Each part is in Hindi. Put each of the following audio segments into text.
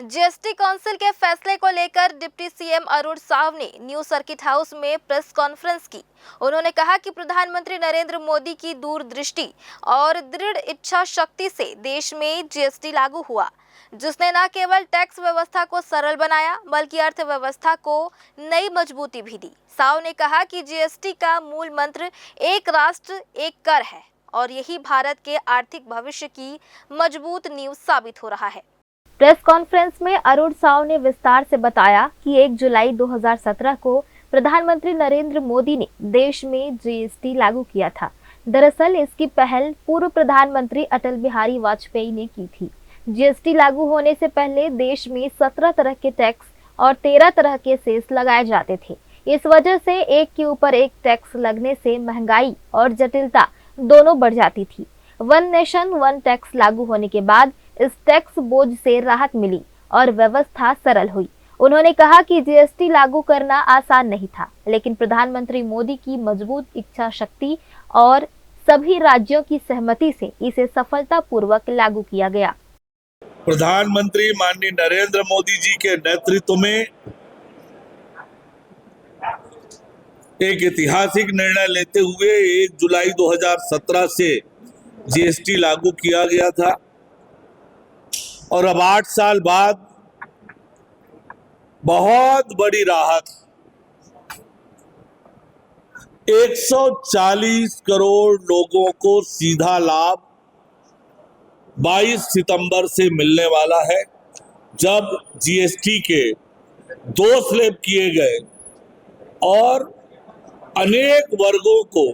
जीएसटी काउंसिल के फैसले को लेकर डिप्टी सीएम अरुण साव ने न्यू सर्किट हाउस में प्रेस कॉन्फ्रेंस की। उन्होंने कहा कि प्रधानमंत्री नरेंद्र मोदी की दूरदृष्टि और दृढ़ इच्छा शक्ति से देश में जीएसटी लागू हुआ, जिसने न केवल टैक्स व्यवस्था को सरल बनाया बल्कि अर्थव्यवस्था को नई मजबूती भी दी। साव ने कहा कि जीएसटी का मूल मंत्र एक राष्ट्र एक कर है और यही भारत के आर्थिक भविष्य की मजबूत नींव साबित हो रहा है। प्रेस कॉन्फ्रेंस में अरुण साव ने विस्तार से बताया कि 1 जुलाई 2017 को प्रधानमंत्री नरेंद्र मोदी ने देश में जीएसटी लागू किया था। दरअसल इसकी पहल पूर्व प्रधानमंत्री अटल बिहारी वाजपेयी ने की थी। जीएसटी लागू होने से पहले देश में 17 तरह के टैक्स और 13 तरह के सेस लगाए जाते थे। इस वजह से एक के ऊपर एक टैक्स लगने से महंगाई और जटिलता दोनों बढ़ जाती थी। वन नेशन वन टैक्स लागू होने के बाद इस टैक्स बोझ से राहत मिली और व्यवस्था सरल हुई। उन्होंने कहा कि जीएसटी लागू करना आसान नहीं था, लेकिन प्रधानमंत्री मोदी की मजबूत इच्छा शक्ति और सभी राज्यों की सहमति से इसे सफलतापूर्वक लागू किया गया। प्रधानमंत्री माननीय नरेंद्र मोदी जी के नेतृत्व में एक ऐतिहासिक निर्णय लेते हुए 1 जुलाई 2017 से जीएसटी लागू किया गया था और अब 8 साल बाद बहुत बड़ी राहत 140 करोड़ लोगों को सीधा लाभ 22 सितंबर से मिलने वाला है, जब जीएसटी के 2 स्लैब किए गए और अनेक वर्गों को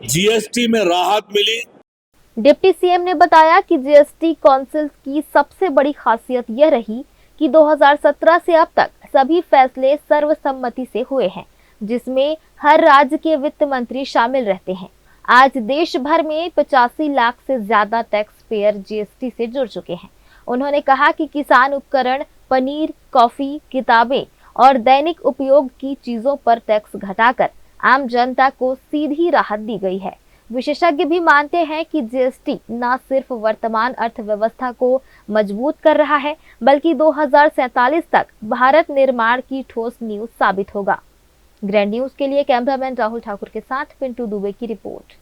जीएसटी में राहत मिली। डिप्टी सीएम ने बताया कि जीएसटी काउंसिल की सबसे बड़ी खासियत यह रही कि 2017 से अब तक सभी फैसले सर्वसम्मति से हुए हैं, जिसमें हर राज्य के वित्त मंत्री शामिल रहते हैं। आज देश भर में 85 लाख से ज्यादा टैक्स पेयर जीएसटी से जुड़ चुके हैं। उन्होंने कहा कि किसान उपकरण, पनीर, कॉफी, किताबें और दैनिक उपयोग की चीजों पर टैक्स घटाकर आम जनता को सीधी राहत दी गई है। विशेषज्ञ भी मानते हैं कि जीएसटी न सिर्फ वर्तमान अर्थव्यवस्था को मजबूत कर रहा है, बल्कि 2047 तक भारत निर्माण की ठोस नींव साबित होगा। ग्रैंड न्यूज के लिए कैमरामैन राहुल ठाकुर के साथ पिंटू दुबे की रिपोर्ट।